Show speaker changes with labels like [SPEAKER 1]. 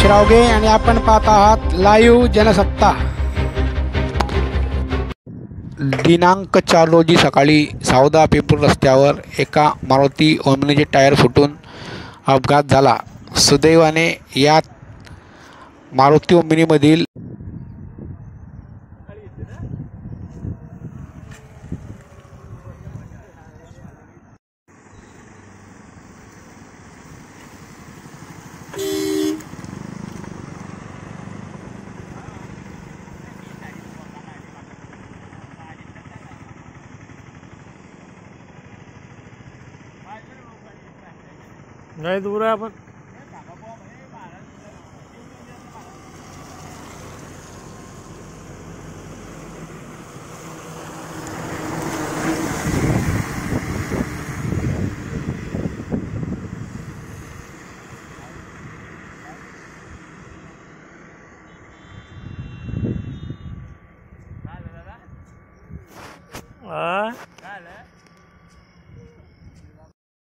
[SPEAKER 1] शिरावगे आणि आपण पाहत आहात लाईव्ह जनसत्ता। दिनांक 4 रोजी सकाळी सावदा पिंपूर रस्त्यावर एका मारुती ओमनीचे टायर फुटून अपघात झाला। सुदैवाने यात मारुती ओमनीमधील
[SPEAKER 2] नहीं दूर है अपन। हाँ